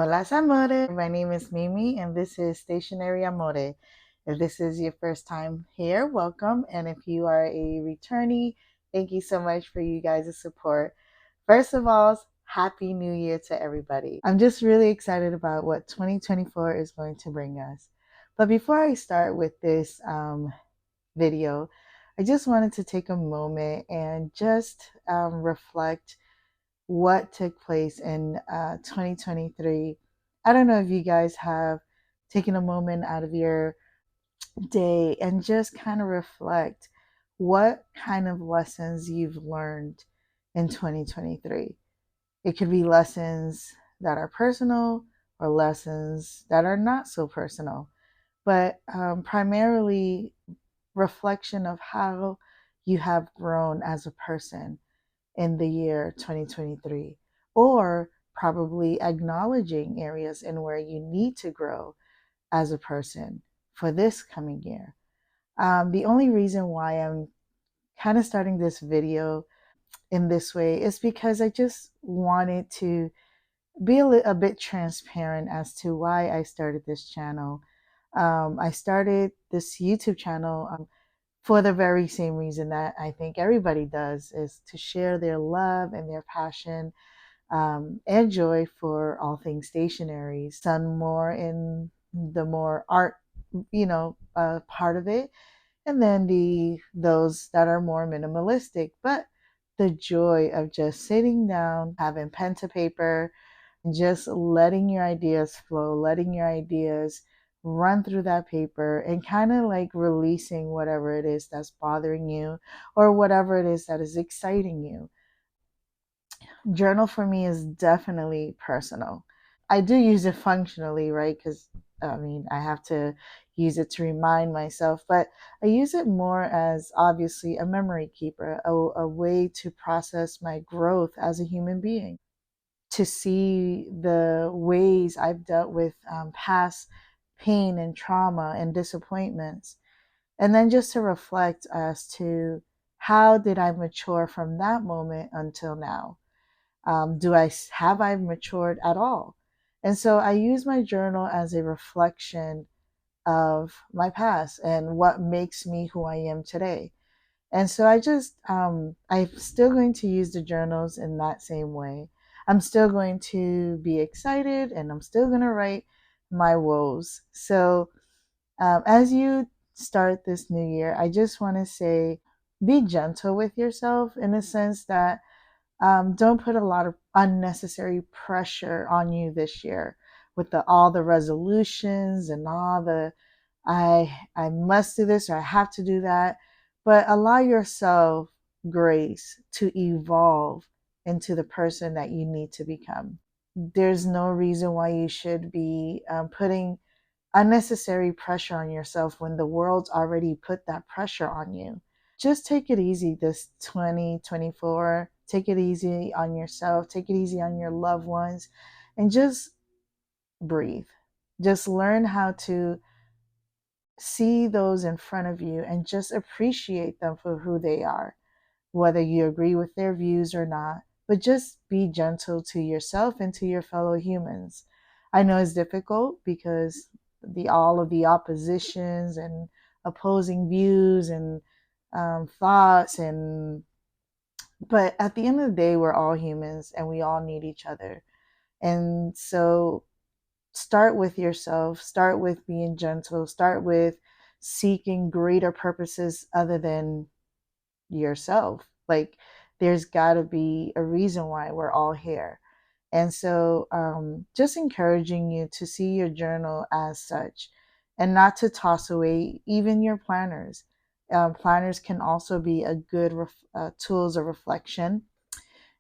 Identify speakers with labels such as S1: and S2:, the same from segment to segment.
S1: Hola, amore. My name is Mimi, and this is Stationary Amore. If this is your first time here, welcome. And if you are a returnee, thank you so much for you guys' support. First of all, Happy New Year to everybody. I'm just really excited about what 2024 is going to bring us. But before I start with this video, I just wanted to take a moment and just reflect what took place in 2023. I don't know if you guys have taken a moment out of your day and just kind of reflect what kind of lessons you've learned in 2023. It could be lessons that are personal or lessons that are not so personal, but primarily reflection of how you have grown as a person in the year 2023, or probably acknowledging areas in where you need to grow as a person for this coming year. The only reason why I'm kind of starting this video in this way is because I just wanted to be a bit transparent as to why I started this channel. I started this YouTube channel for the very same reason that I think everybody does, is to share their love and their passion and joy for all things stationery. Some more in the more art, part of it, and then those that are more minimalistic. But the joy of just sitting down, having pen to paper, just letting your ideas flow, letting your ideas run through that paper and kind of like releasing whatever it is that's bothering you or whatever it is that is exciting you. Journal for me is definitely personal. I do use it functionally, right? Because I have to use it to remind myself, but I use it more as obviously a memory keeper, a way to process my growth as a human being, to see the ways I've dealt with past pain and trauma and disappointments, and then just to reflect as to how did I mature from that moment until now. Do I have I matured at all? And so I use my journal as a reflection of my past and what makes me who I am today. And so I'm still going to use the journals in that same way. I'm still going to be excited and I'm still going to write my woes. So as you start this new year, I just want to say be gentle with yourself in the sense that don't put a lot of unnecessary pressure on you this year with all the resolutions and all the I must do this or I have to do that. But allow yourself grace to evolve into the person that you need to become. There's no reason why you should be putting unnecessary pressure on yourself when the world's already put that pressure on you. Just take it easy this 2024. Take it easy on yourself, take it easy on your loved ones, and just breathe. Just learn how to see those in front of you and just appreciate them for who they are, whether you agree with their views or not. But just be gentle to yourself and to your fellow humans. I know it's difficult because all of the oppositions and opposing views and thoughts, and but at the end of the day, we're all humans and we all need each other. And so start with yourself, start with being gentle, start with seeking greater purposes other than yourself. Like, there's got to be a reason why we're all here. And so, just encouraging you to see your journal as such and not to toss away even your planners. Planners can also be a good tools of reflection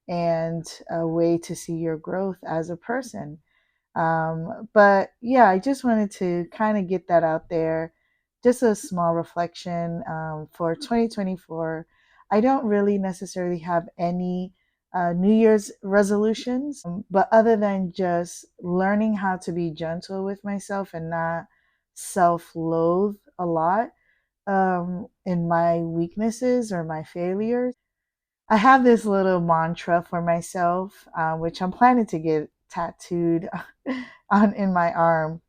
S1: and a way to see your growth as a person. But yeah, I just wanted to kind of get that out there. Just a small reflection for 2024. I don't really necessarily have any New Year's resolutions, but other than just learning how to be gentle with myself and not self loathe a lot in my weaknesses or my failures. I have this little mantra for myself, which I'm planning to tattooed on in my arm.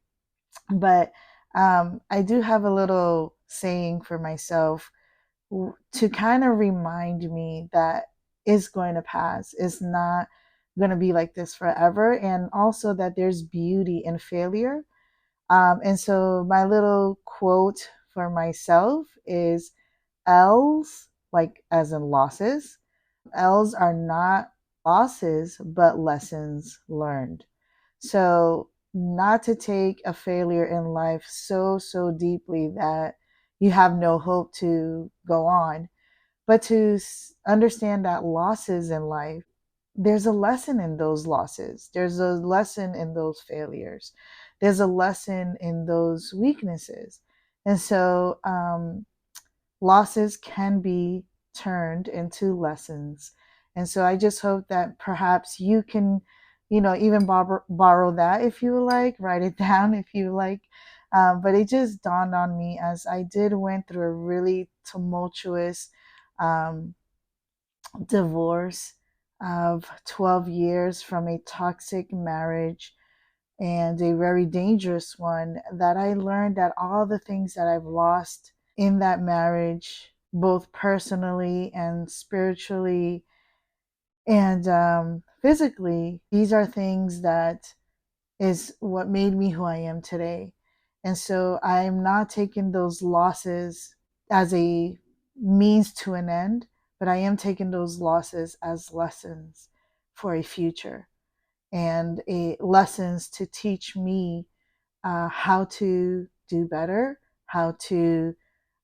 S1: But I do have a little saying for myself to kind of remind me that it's going to pass. It's not going to be like this forever. And also that there's beauty in failure. And so my little quote for myself is L's, like as in losses. L's are not losses, but lessons learned. So, not to take a failure in life so deeply that you have no hope to go on, but to understand that losses in life, there's a lesson in those losses. There's a lesson in those failures. There's a lesson in those weaknesses. And so, losses can be turned into lessons. And so I just hope that perhaps you can, even borrow that if you like, write it down if you like. But it just dawned on me as I did went through a really tumultuous um, divorce of 12 years from a toxic marriage and a very dangerous one, that I learned that all the things that I've lost in that marriage, both personally and spiritually and physically, these are things that is what made me who I am today. And so I'm not taking those losses as a means to an end, but I am taking those losses as lessons for a future and lessons to teach me how to do better, how to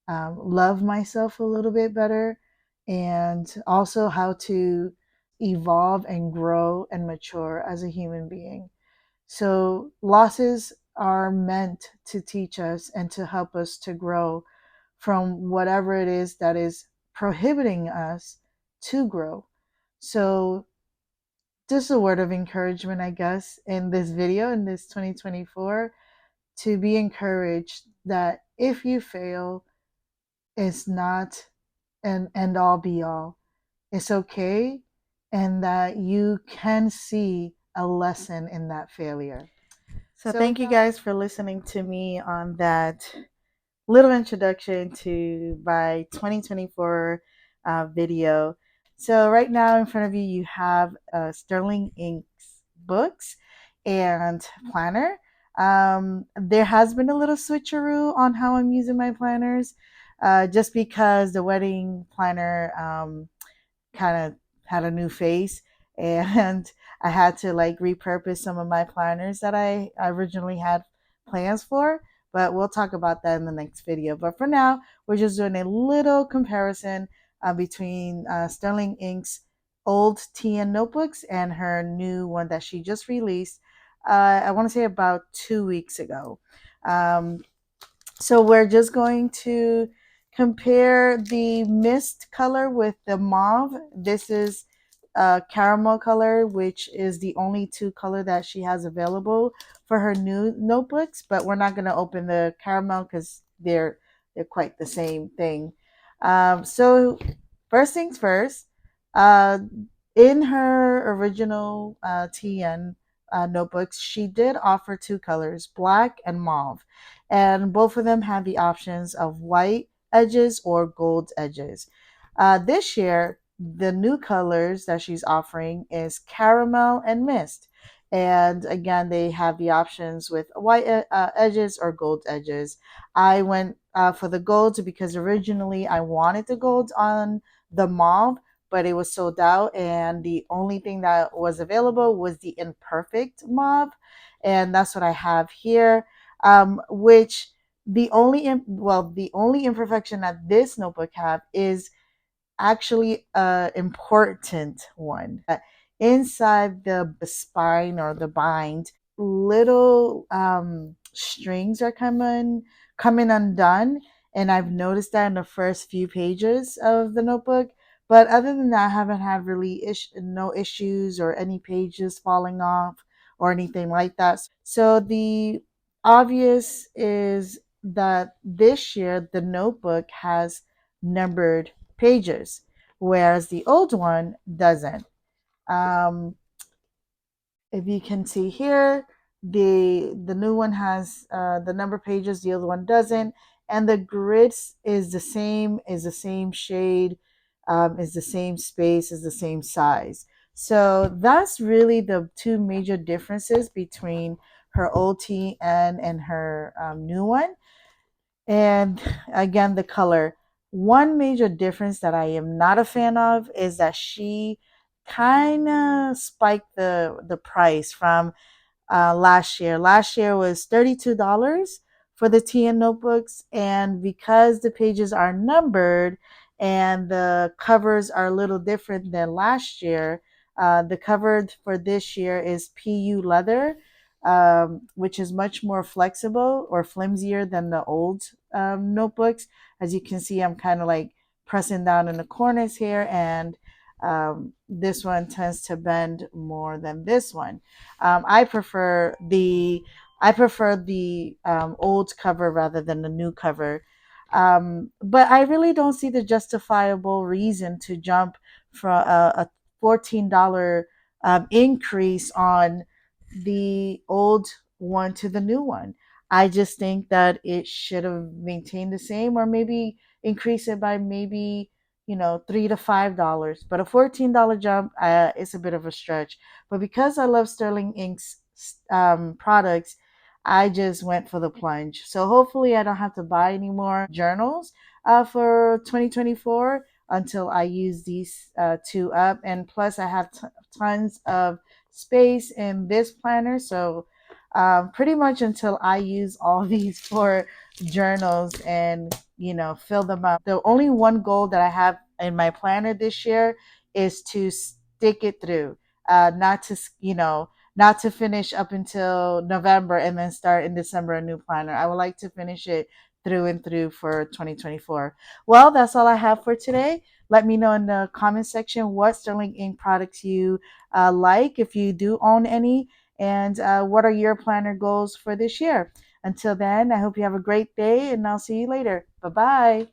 S1: love myself a little bit better, and also how to evolve and grow and mature as a human being. So, losses are meant to teach us and to help us to grow from whatever it is that is prohibiting us to grow. So, just a word of encouragement, I guess, in this video, in this 2024, to be encouraged that if you fail, it's not an end all be all. It's okay, and that you can see a lesson in that failure. So, thank you guys for listening to me on that little introduction to my 2024 video. So, right now in front of you, you have Sterling Inc.'s books and planner. There has been a little switcheroo on how I'm using my planners, just because the wedding planner kind of had a new face, and I had to like repurpose some of my planners that I originally had plans for. But we'll talk about that in the next video. But for now, we're just doing a little comparison between Sterling Inc.'s old TN notebooks and her new one that she just released. I want to say about 2 weeks ago. Um, so we're just going to compare the mist color with the mauve. This is caramel color, which is the only two color that she has available for her new notebooks. But we're not going to open the caramel because they're quite the same thing. So first things first. Uh, in her original TN notebooks, she did offer two colors, black and mauve, and both of them have the options of white edges or gold edges. This year, the new colors that she's offering is caramel and mist. And again, they have the options with white edges or gold edges. I went for the gold because originally I wanted the gold on the mauve, but it was sold out, and the only thing that was available was the imperfect mauve, and that's what I have here. Which the only imperfection that this notebook have is actually a important one. Inside the spine or the bind, little strings are coming undone, and I've noticed that in the first few pages of the notebook. But other than that, I haven't had really no issues or any pages falling off or anything like that. So the obvious is that this year the notebook has numbered pages, whereas the old one doesn't. Um, If you can see here, the new one has the number pages, the other one doesn't, and the grids is the same shade, is the same space, is the same size. So that's really the two major differences between her old TN and her new one. And again, the color. One major difference that I am not a fan of is that she kind of spiked the price from last year. Last year was $32 for the TN notebooks, and because the pages are numbered and the covers are a little different than last year, the cover for this year is PU leather, which is much more flexible or flimsier than the old notebooks. As you can see, I'm kind of like pressing down in the corners here, and this one tends to bend more than this one. I prefer the old cover rather than the new cover. But I really don't see the justifiable reason to jump from a $14 increase on the old one to the new one. I just think that it should have maintained the same, or maybe increase it by maybe $3 to $5. But a $14 jump is a bit of a stretch. But because I love Sterling Inc.'s products, I just went for the plunge. So hopefully, I don't have to buy any more journals for 2024 until I use these two up. And plus, I have tons of space in this planner. So pretty much until I use all these four journals and fill them up. The only one goal that I have in my planner this year is to stick it through, not to not to finish up until November and then start in December a new planner. I would like to finish it through and through for 2024. Well, that's all I have for today. Let me know in the comment section what Sterling Ink products you like, if you do own any, and what are your planner goals for this year. Until then, I hope you have a great day, and I'll see you later. Bye bye.